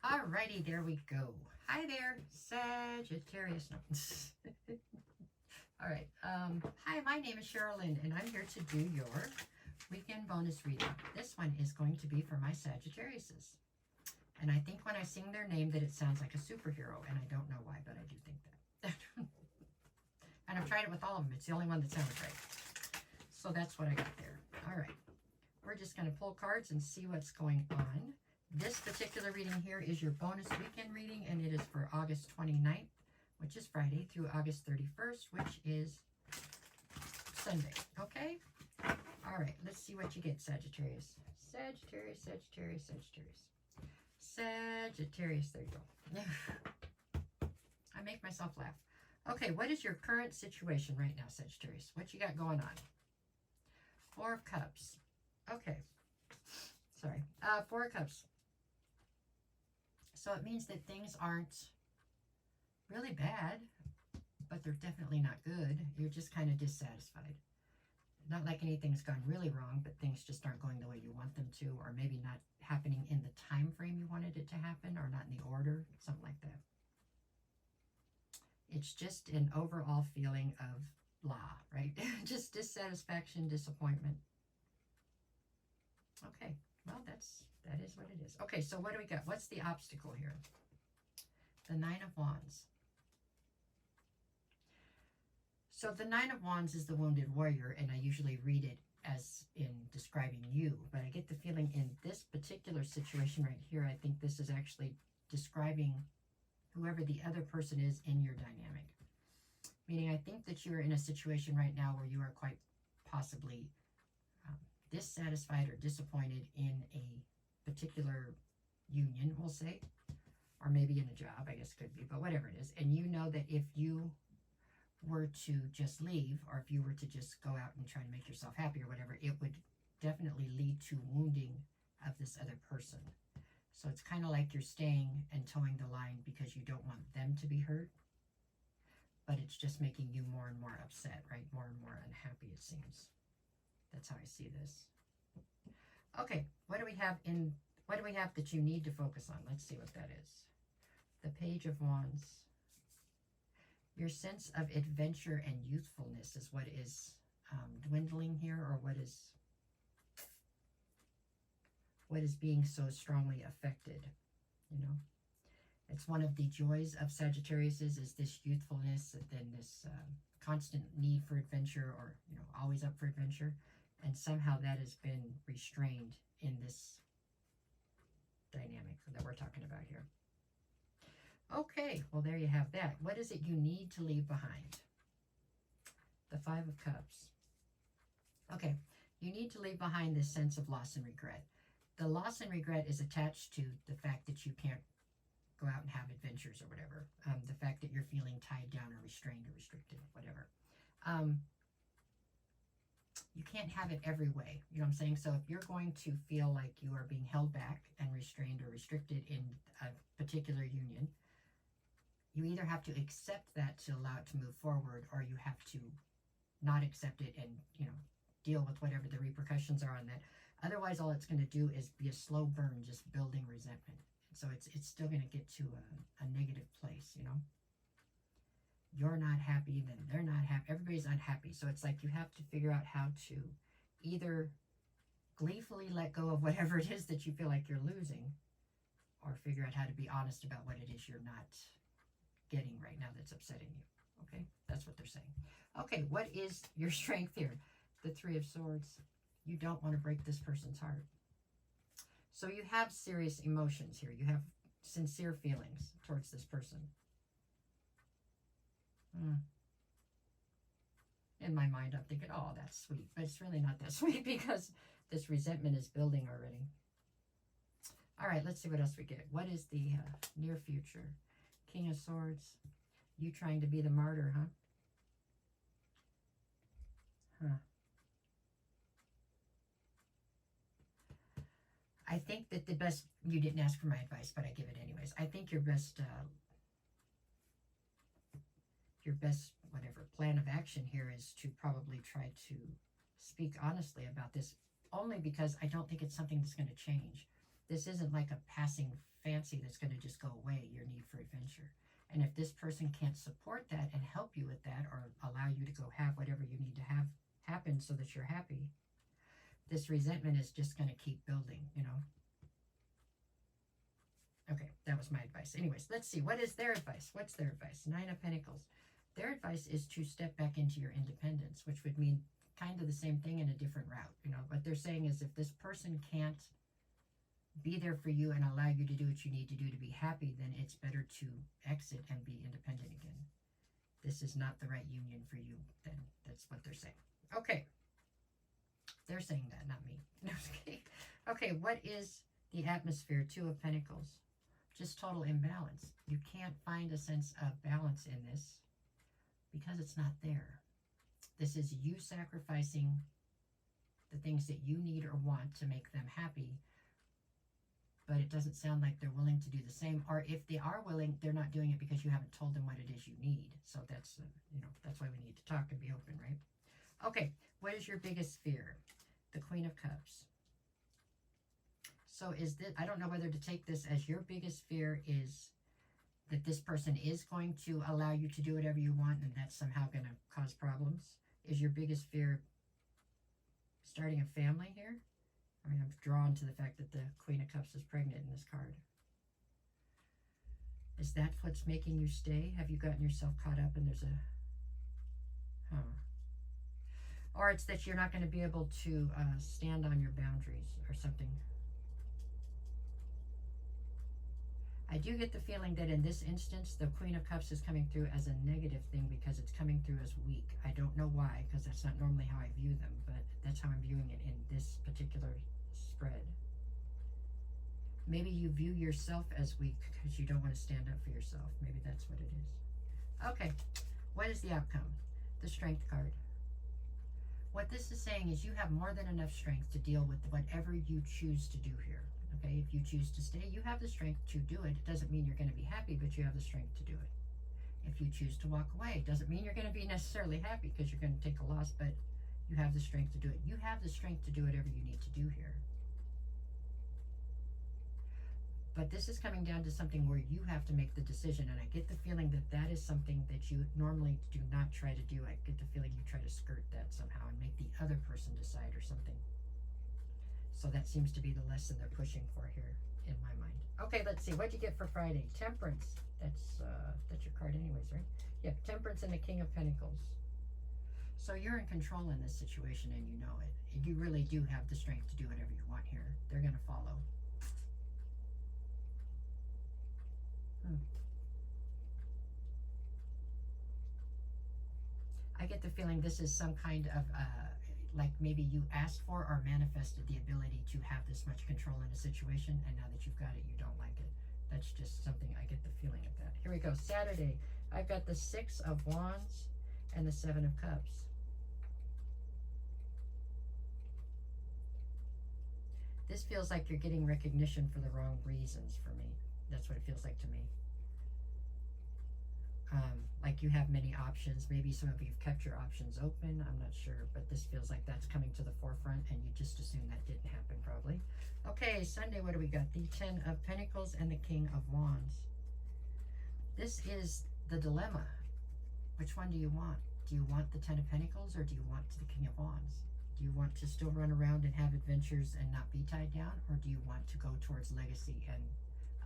Alrighty, there we go. Hi there, Sagittarius. No. All right. Hi, my name is Sherilyn, and I'm here to do your weekend bonus reading. This one is going to be for my Sagittariuses. And I think when I sing their name that it sounds like a superhero, and I don't know why, but I do think that. And I've tried it with all of them. It's the only one that sounds right. So that's what I got there. All right. We're just going to pull cards and see what's going on. This particular reading here is your bonus weekend reading, and it is for August 29th, which is Friday, through August 31st, which is Sunday. Okay? All right, let's see what you get, Sagittarius. Sagittarius, Sagittarius, Sagittarius. Sagittarius, there you go. I make myself laugh. Okay, what is your current situation right now, Sagittarius? What you got going on? Four of Cups. Okay. Sorry. Four of Cups. So it means that things aren't really bad, but they're definitely not good. You're just kind of dissatisfied. Not like anything's gone really wrong, but things just aren't going the way you want them to, or maybe not happening in the time frame you wanted it to happen, or not in the order, something like that. It's just an overall feeling of blah, right? Just dissatisfaction, disappointment. Okay. Well, that is what it is. Okay, so what do we got? What's the obstacle here? The Nine of Wands. So the Nine of Wands is the wounded warrior, and I usually read it as in describing you, but I get the feeling in this particular situation right here, I think this is actually describing whoever the other person is in your dynamic. Meaning, I think that you're in a situation right now where you are quite possibly dissatisfied or disappointed in a particular union, we'll say, or maybe in a job, I guess it could be, but whatever it is. And you know that if you were to just leave, or if you were to just go out and try to make yourself happy or whatever, it would definitely lead to wounding of this other person. So it's kind of like you're staying and towing the line because you don't want them to be hurt, but it's just making you more and more upset, right? More and more unhappy, it seems. That's how I see this. Okay, what do we have that you need to focus on? Let's see what that is. The Page of Wands. Your sense of adventure and youthfulness is what is dwindling here, or what is being so strongly affected, you know. It's one of the joys of Sagittarius is this youthfulness, and then this constant need for adventure, or, you know, always up for adventure. And somehow that has been restrained in this dynamic that we're talking about here. Okay, well, there you have that. What is it you need to leave behind? The Five of Cups. Okay, you need to leave behind this sense of loss and regret. The loss and regret is attached to the fact that you can't go out and have adventures or whatever. The fact that you're feeling tied down or restrained or restricted, whatever. You can't have it every way. You know what I'm saying? So if you're going to feel like you are being held back and restrained or restricted in a particular union, you either have to accept that to allow it to move forward, or you have to not accept it and, you know, deal with whatever the repercussions are on that. Otherwise, all it's going to do is be a slow burn, just building resentment. So it's still going to get to a negative place, you know. You're not happy, then they're not happy. Everybody's unhappy. So it's like you have to figure out how to either gleefully let go of whatever it is that you feel like you're losing, or figure out how to be honest about what it is you're not getting right now that's upsetting you. Okay, that's what they're saying. Okay, what is your strength here? The Three of Swords. You don't want to break this person's heart. So you have serious emotions here. You have sincere feelings towards this person. In my mind, I'm thinking, oh, that's sweet. But it's really not that sweet, because this resentment is building already. All right, let's see what else we get. What is the near future? King of Swords. You trying to be the martyr, huh? I think that the best, you didn't ask for my advice, but I give it anyways. I think your best whatever plan of action here is to probably try to speak honestly about this, only because I don't think it's something that's going to change. This isn't like a passing fancy that's going to just go away, your need for adventure. And if this person can't support that and help you with that, or allow you to go have whatever you need to have happen so that you're happy, this resentment is just going to keep building, you know. Okay, that was my advice. Anyways, let's see. What is their advice? What's their advice? 9 of Pentacles. Their advice is to step back into your independence, which would mean kind of the same thing in a different route. You know, what they're saying is if this person can't be there for you and allow you to do what you need to do to be happy, then it's better to exit and be independent again. This is not the right union for you, then. That's what they're saying. Okay. They're saying that, not me. No, okay. Okay, what is the atmosphere? 2 of Pentacles. Just total imbalance. You can't find a sense of balance in this because it's not there. This is you sacrificing the things that you need or want to make them happy, but it doesn't sound like they're willing to do the same. Or if they are willing, they're not doing it because you haven't told them what it is you need. So that's, you know, that's why we need to talk and be open, right? Okay, what is your biggest fear? The Queen of Cups. So is this, I don't know whether to take this as your biggest fear is that this person is going to allow you to do whatever you want and that's somehow going to cause problems. Is your biggest fear starting a family here? I mean, I'm drawn to the fact that the Queen of Cups is pregnant in this card. Is that what's making you stay? Have you gotten yourself caught up and there's a... Or it's that you're not going to be able to stand on your boundaries or something. I do get the feeling that in this instance, the Queen of Cups is coming through as a negative thing because it's coming through as weak. I don't know why, because that's not normally how I view them, but that's how I'm viewing it in this particular spread. Maybe you view yourself as weak because you don't want to stand up for yourself. Maybe that's what it is. Okay, what is the outcome? The Strength card. What this is saying is you have more than enough strength to deal with whatever you choose to do here. Okay, if you choose to stay, you have the strength to do it. It doesn't mean you're going to be happy, but you have the strength to do it. If you choose to walk away, it doesn't mean you're going to be necessarily happy because you're going to take a loss, but you have the strength to do it. You have the strength to do whatever you need to do here. But this is coming down to something where you have to make the decision, and I get the feeling that that is something that you normally do not try to do. I get the feeling you try to skirt that somehow and make the other person decide or something. So that seems to be the lesson they're pushing for here in my mind. Okay, let's see. What'd you get for Friday? Temperance. That's your card anyways, right? Yeah, Temperance and the King of Pentacles. So you're in control in this situation and you know it. You really do have the strength to do whatever you want here. They're going to follow. I get the feeling this is some kind of like maybe you asked for or manifested the ability to have this much control in a situation, and now that you've got it, you don't like it. That's just something, I get the feeling of that. Here we go, Saturday. I've got the 6 of Wands and the 7 of Cups. This feels like you're getting recognition for the wrong reasons for me. That's what it feels like to me. Like you have many options. Maybe some of you have kept your options open. I'm not sure, but this feels like that's coming to the forefront and you just assume that didn't happen probably. Okay, Sunday, what do we got? The 10 of Pentacles and the King of Wands. This is the dilemma. Which one do you want? Do you want the 10 of Pentacles or do you want the King of Wands? Do you want to still run around and have adventures and not be tied down? Or do you want to go towards legacy and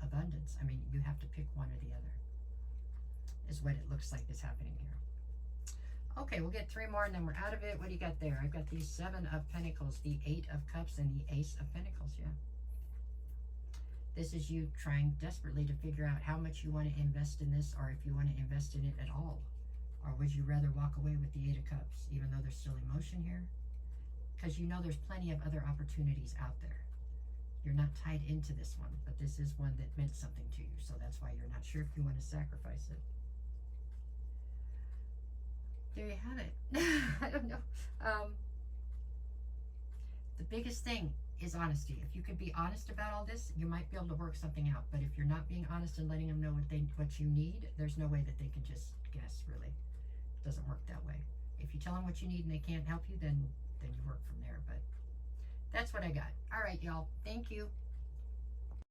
abundance? I mean, you have to pick one or the other. Is what it looks like is happening here. Okay, we'll get 3 more and then we're out of it. What do you got there? I've got the 7 of Pentacles, the 8 of Cups, and the Ace of Pentacles, yeah. This is you trying desperately to figure out how much you want to invest in this or if you want to invest in it at all. Or would you rather walk away with the 8 of Cups, even though there's still emotion here? Because you know there's plenty of other opportunities out there. You're not tied into this one, but this is one that meant something to you, so that's why you're not sure if you want to sacrifice it. There you have it. I don't know. The biggest thing is honesty. If you could be honest about all this, you might be able to work something out. But if you're not being honest and letting them know what you need, there's no way that they can just guess, really. It doesn't work that way. If you tell them what you need and they can't help you, then you work from there. But that's what I got. All right, y'all. Thank you.